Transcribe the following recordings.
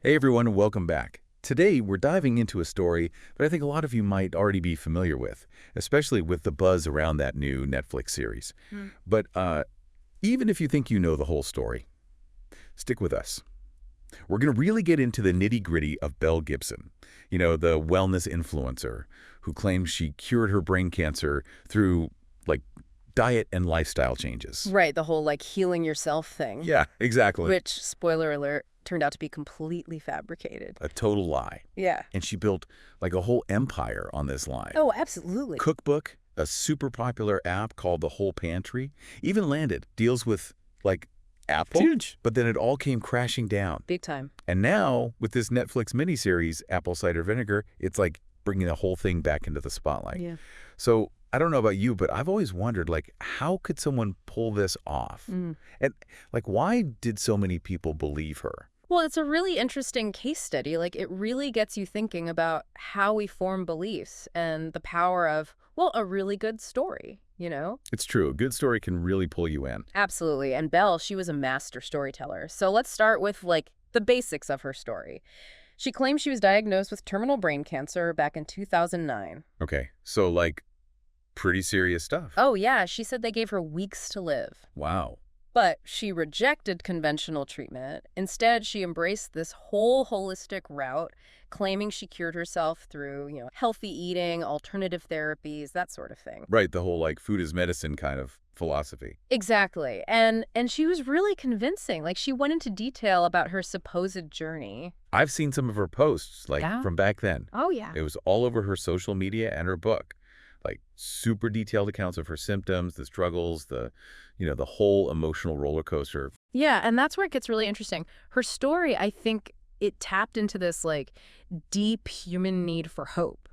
Hey everyone, and welcome back. Today we're diving into a story that I think a lot of you might already be familiar with, especially with the buzz around that new Netflix series. But even if you think you know the whole story, stick with us. We're going to really get into the nitty-gritty of Belle Gibson, the wellness influencer who claims she cured her brain cancer through, diet and lifestyle changes. Right, the whole healing yourself thing. Yeah, exactly. Which, spoiler alert, turned out to be completely fabricated. A total lie. Yeah. And she built a whole empire on this lie. Oh, absolutely. Cookbook, a super popular app called the Whole Pantry, even landed deals with Apple. Huge. But then it all came crashing down. Big time. And now with this Netflix miniseries, Apple Cider Vinegar, it's bringing the whole thing back into the spotlight. Yeah. So I don't know about you, but I've always wondered, how could someone pull this off? And why did so many people believe her? Well, it's a really interesting case study. It really gets you thinking about how we form beliefs and the power of, a really good story, It's true. A good story can really pull you in. Absolutely. And Belle, she was a master storyteller. So let's start with, the basics of her story. She claimed she was diagnosed with terminal brain cancer back in 2009. Okay. So, pretty serious stuff. Oh, yeah. She said they gave her weeks to live. Wow. But she rejected conventional treatment. Instead, she embraced this whole holistic route, claiming she cured herself through, healthy eating, alternative therapies, that sort of thing. Right, the whole food is medicine kind of philosophy. Exactly. And she was really convincing. She went into detail about her supposed journey. I've seen some of her posts, Yeah? from back then. Oh, yeah. It was all over her social media and her book. Super detailed accounts of her symptoms, the struggles, the whole emotional roller coaster. Yeah, and that's where it gets really interesting. Her story, I think it tapped into this deep human need for hope,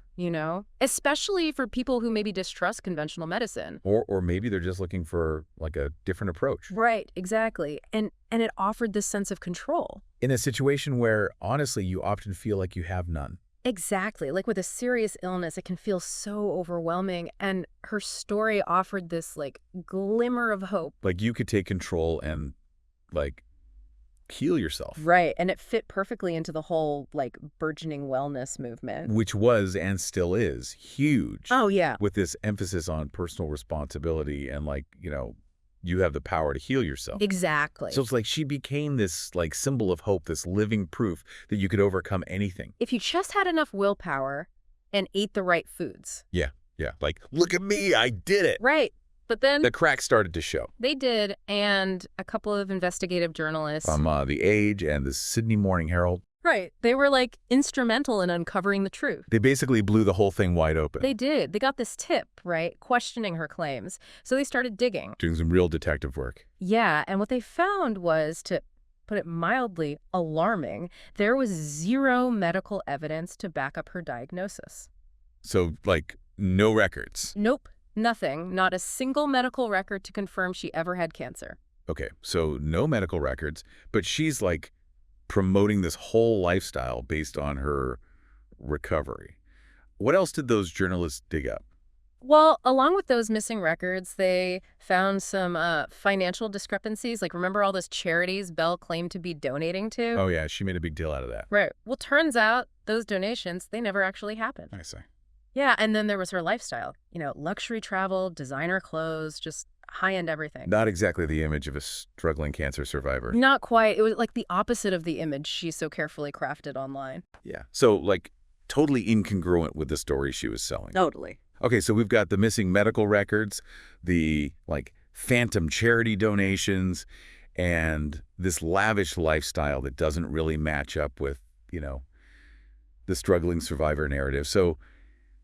especially for people who maybe distrust conventional medicine. Or maybe they're just looking for a different approach. Right, exactly. And it offered this sense of control. In a situation where, honestly, you often feel like you have none. Exactly. With a serious illness, it can feel so overwhelming. And her story offered this glimmer of hope. You could take control and heal yourself. Right. And it fit perfectly into the whole burgeoning wellness movement. Which was and still is huge. Oh, yeah. With this emphasis on personal responsibility and you have the power to heal yourself. Exactly. So it's she became this symbol of hope, this living proof that you could overcome anything. If you just had enough willpower and ate the right foods. Yeah. Look at me, I did it. Right. But then The cracks started to show. they did, and a couple of investigative journalists. From The Age and the Sydney Morning Herald. Right. They were instrumental in uncovering the truth. They basically blew the whole thing wide open. They did. They got this tip, right? Questioning her claims. So they started digging. Doing some real detective work. Yeah, and what they found was, to put it mildly, alarming. There was zero medical evidence to back up her diagnosis. So, no records. Nope, nothing. Not a single medical record to confirm she ever had cancer. Okay, so no medical records, but she's promoting this whole lifestyle based on her recovery. What else did those journalists dig up? Well, along with those missing records, they found some financial discrepancies. Remember all those charities Belle claimed to be donating to? Oh, yeah, she made a big deal out of that. Right. Well, turns out those donations, they never actually happened. I see. Yeah, and then there was her lifestyle. Luxury travel, designer clothes, just high-end everything. Not exactly the image of a struggling cancer survivor. Not quite. It was the opposite of the image she so carefully crafted online. Yeah. So, totally incongruent with the story she was selling. Totally. Okay, so we've got the missing medical records, the, phantom charity donations, and this lavish lifestyle that doesn't really match up with, the struggling survivor narrative. So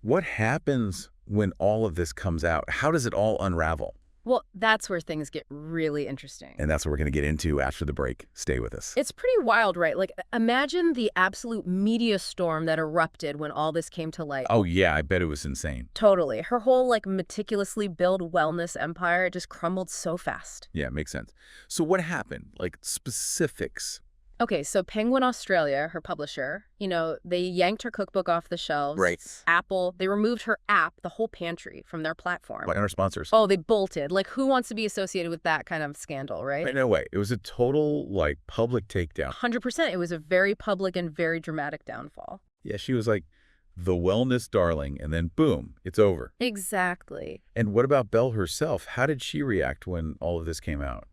what happens when all of this comes out? How does it all unravel? Well, that's where things get really interesting. And that's what we're going to get into after the break. Stay with us. It's pretty wild, right? Imagine the absolute media storm that erupted when all this came to light. Oh, yeah, I bet it was insane. Totally. Her whole, meticulously built wellness empire just crumbled so fast. Yeah, makes sense. So what happened? Specifics. Okay, so Penguin Australia, her publisher, they yanked her cookbook off the shelves. Right. Apple, they removed her app, the whole pantry, from their platform. Like our sponsors. Oh, they bolted. Like, who wants to be associated with that kind of scandal, right? Right, no way. It was a total, public takedown. 100%. It was a very public and very dramatic downfall. Yeah, she was like the wellness darling, and then boom, it's over. Exactly. And what about Belle herself? How did she react when all of this came out?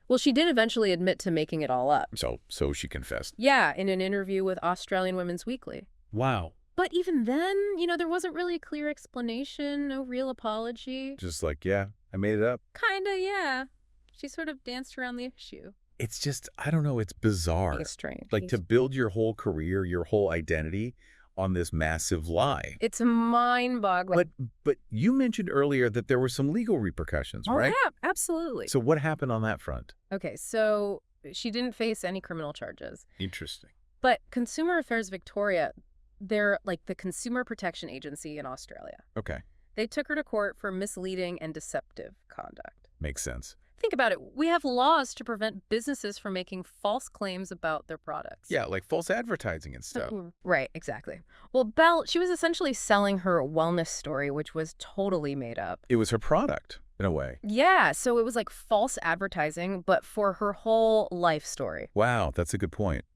Well, she did eventually admit to making it all up. So she confessed. Yeah, in an interview with Australian Women's Weekly. Wow. But even then, there wasn't really a clear explanation, no real apology. Just yeah, I made it up. Kinda, yeah. She sort of danced around the issue. It's just, I don't know, it's bizarre. It's strange. To build your whole career, your whole identity on this massive lie. It's mind-boggling. But you mentioned earlier that there were some legal repercussions, right? Yeah, absolutely. So what happened on that front? Okay, so she didn't face any criminal charges. Interesting. But Consumer Affairs Victoria, they're like the Consumer Protection Agency in Australia. Okay. They took her to court for misleading and deceptive conduct. Makes sense. Think about it. We have laws to prevent businesses from making false claims about their products. Yeah, like false advertising and stuff. Right, exactly. Well, Belle, she was essentially selling her wellness story, which was totally made up. It was her product, in a way. Yeah, so it was like false advertising, but for her whole life story. Wow, that's a good point.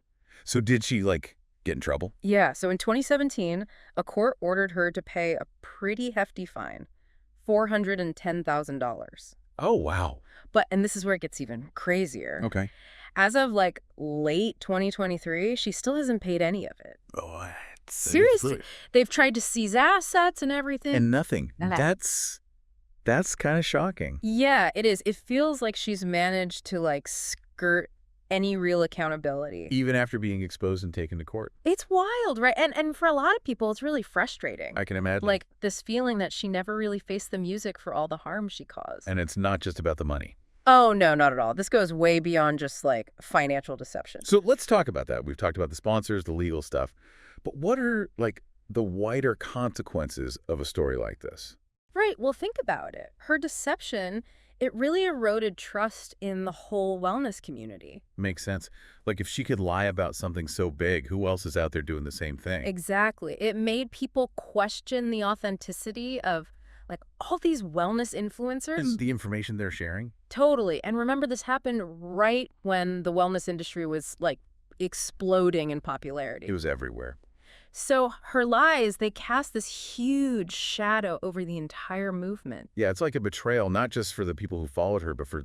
So did she, get in trouble? Yeah, so in 2017, a court ordered her to pay a pretty hefty fine, $410,000. Oh, wow. And this is where it gets even crazier. Okay. As of late 2023, she still hasn't paid any of it. Oh, seriously. They've tried to seize assets and everything. And nothing. That's kind of shocking. Yeah, it is. It feels like she's managed to skirt any real accountability. Even after being exposed and taken to court. It's wild, right? And for a lot of people, it's really frustrating. I can imagine. This feeling that she never really faced the music for all the harm she caused. And it's not just about the money. Oh, no, not at all. This goes way beyond just financial deception. So let's talk about that. We've talked about the sponsors, the legal stuff. But what are the wider consequences of a story like this? Right. Well, think about it. Her deception, it really eroded trust in the whole wellness community. Makes sense. If she could lie about something so big, who else is out there doing the same thing? Exactly. It made people question the authenticity of all these wellness influencers. And the information they're sharing? Totally. And remember, this happened right when the wellness industry was exploding in popularity. It was everywhere. So her lies, they cast this huge shadow over the entire movement. Yeah, it's like a betrayal, not just for the people who followed her, but for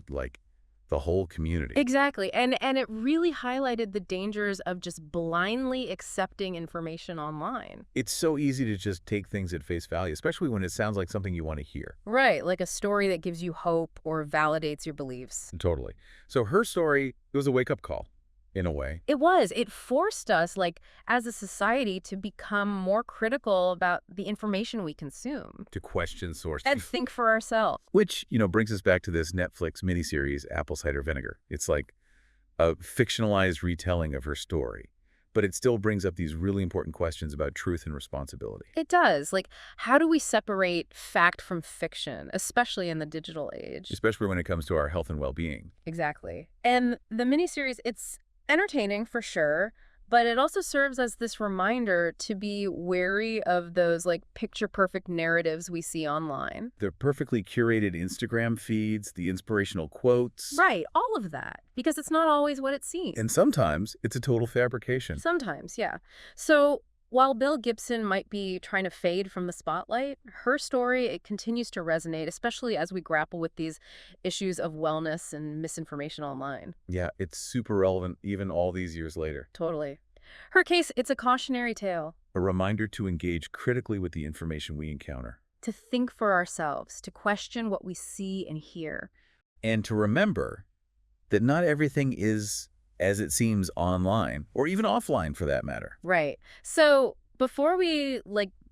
the whole community. Exactly. And it really highlighted the dangers of just blindly accepting information online. It's so easy to just take things at face value, especially when it sounds like something you want to hear. Right, like a story that gives you hope or validates your beliefs. Totally. So her story, it was a wake-up call, in a way. It was. It forced us, as a society, to become more critical about the information we consume. To question sources. And think for ourselves. Which, brings us back to this Netflix miniseries, Apple Cider Vinegar. It's a fictionalized retelling of her story. But it still brings up these really important questions about truth and responsibility. It does. How do we separate fact from fiction, especially in the digital age? Especially when it comes to our health and well-being. Exactly. And the miniseries, it's entertaining for sure, but it also serves as this reminder to be wary of those picture-perfect narratives we see online. The perfectly curated Instagram feeds, the inspirational quotes. Right, all of that, because it's not always what it seems. And sometimes it's a total fabrication. Sometimes, yeah. So while Belle Gibson might be trying to fade from the spotlight, her story, it continues to resonate, especially as we grapple with these issues of wellness and misinformation online. Yeah, it's super relevant even all these years later. Totally. Her case, it's a cautionary tale. A reminder to engage critically with the information we encounter. To think for ourselves, to question what we see and hear. And to remember that not everything is as it seems online, or even offline for that matter. Right. So before we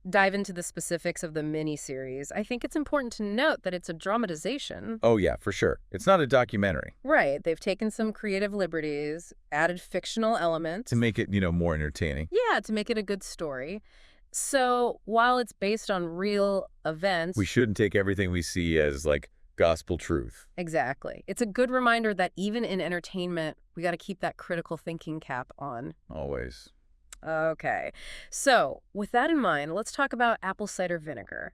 dive into the specifics of the miniseries, I think it's important to note that it's a dramatization. Oh yeah, for sure. It's not a documentary. Right. They've taken some creative liberties, added fictional elements. To make it, more entertaining. Yeah, to make it a good story. So while it's based on real events... We shouldn't take everything we see as Gospel truth. Exactly. It's a good reminder that even in entertainment, we got to keep that critical thinking cap on. Always. Okay. So, with that in mind, let's talk about apple cider vinegar.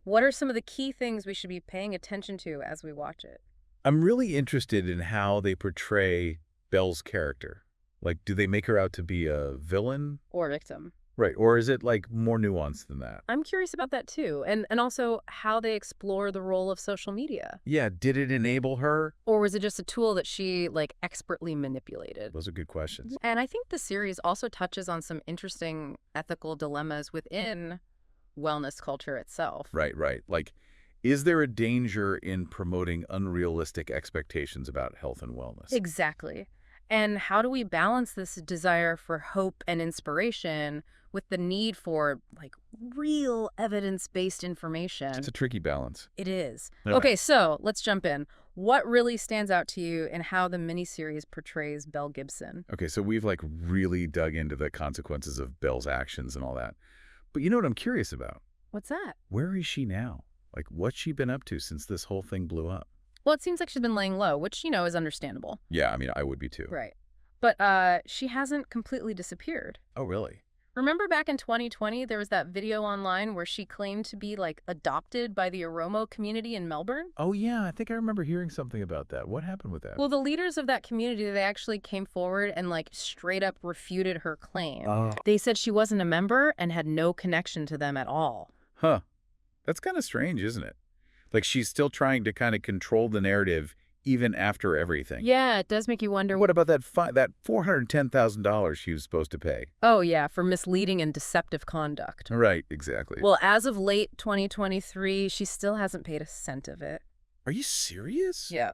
What are some of the key things we should be paying attention to as we watch it? I'm really interested in how they portray Belle's character. Like, do they make her out to be a villain? Or victim. Right. Or is it, like, more nuanced than that? I'm curious about that too. And also how they explore the role of social media. Yeah, did it enable her? Or was it just a tool that she, like, expertly manipulated? Those are good questions. And I think the series also touches on some interesting ethical dilemmas within wellness culture itself. Right, right. Like, is there a danger in promoting unrealistic expectations about health and wellness? Exactly. And how do we balance this desire for hope and inspiration with the need for, like, real evidence-based information? It's a tricky balance. It is. All Okay, right. so let's jump in. What really stands out to you in how the miniseries portrays Belle Gibson? Okay, so we've, like, really dug into the consequences of Belle's actions and all that. But you know what I'm curious about? What's that? Where is she now? Like, what's she been up to since this whole thing blew up? Well, it seems like she's been laying low, which, is understandable. Yeah, I mean, I would be too. Right. But she hasn't completely disappeared. Oh, really? Remember back in 2020, there was that video online where she claimed to be, like, adopted by the Oromo community in Melbourne? Oh, yeah, I think I remember hearing something about that. What happened with that? Well, the leaders of that community, they actually came forward and, like, straight up refuted her claim. Oh. They said she wasn't a member and had no connection to them at all. Huh. That's kind of strange, isn't it? Like, she's still trying to kind of control the narrative even after everything. Yeah, it does make you wonder. What about that $410,000 she was supposed to pay? Oh, yeah, for misleading and deceptive conduct. Right, exactly. Well, as of late 2023, she still hasn't paid a cent of it. Are you serious? Yeah.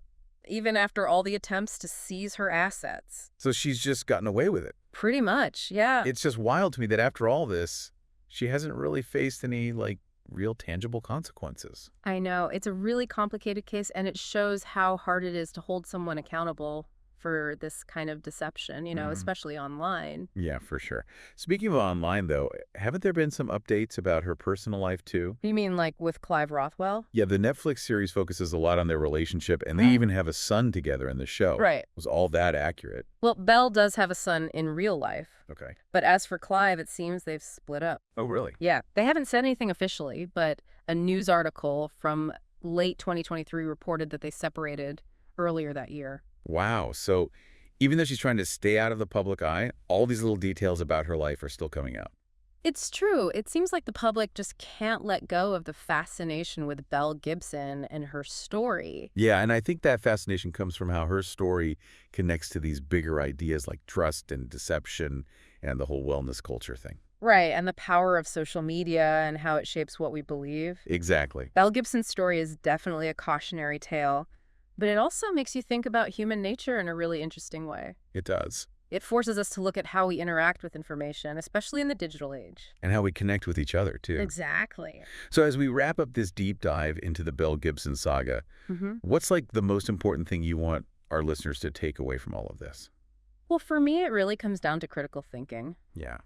Even after all the attempts to seize her assets. So she's just gotten away with it. Pretty much, yeah. It's just wild to me that after all this, she hasn't really faced any, like, real tangible consequences. I know. It's a really complicated case, and it shows how hard it is to hold someone accountable for this kind of deception, especially online. Yeah, for sure. Speaking of online, though, haven't there been some updates about her personal life, too? You mean like with Clive Rothwell? Yeah, the Netflix series focuses a lot on their relationship, and they even have a son together in the show. Right. Was all that accurate? Well, Belle does have a son in real life. Okay. But as for Clive, it seems they've split up. Oh, really? Yeah, they haven't said anything officially, but a news article from late 2023 reported that they separated earlier that year. Wow. So even though she's trying to stay out of the public eye, all these little details about her life are still coming out. It's true. It seems like the public just can't let go of the fascination with Belle Gibson and her story. Yeah, and I think that fascination comes from how her story connects to these bigger ideas like trust and deception and the whole wellness culture thing. Right, and the power of social media and how it shapes what we believe. Exactly. Belle Gibson's story is definitely a cautionary tale, but it also makes you think about human nature in a really interesting way. It does. It forces us to look at how we interact with information, especially in the digital age. And how we connect with each other, too. Exactly. So as we wrap up this deep dive into the Belle Gibson saga, what's like the most important thing you want our listeners to take away from all of this? Well, for me, it really comes down to critical thinking. Yeah.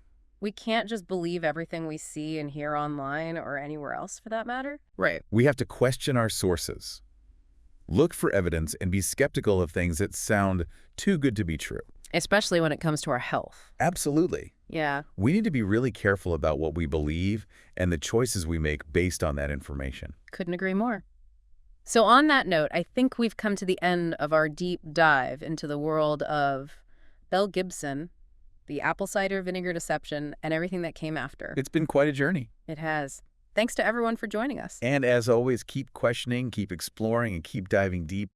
We can't just believe everything we see and hear online or anywhere else, for that matter. Right. We have to question our sources, look for evidence, and be skeptical of things that sound too good to be true. Especially when it comes to our health. Absolutely. Yeah. We need to be really careful about what we believe and the choices we make based on that information. Couldn't agree more. So on that note, I think we've come to the end of our deep dive into the world of Belle Gibson, the apple cider vinegar deception, and everything that came after. It's been quite a journey. It has. Thanks to everyone for joining us. And as always, keep questioning, keep exploring, and keep diving deep.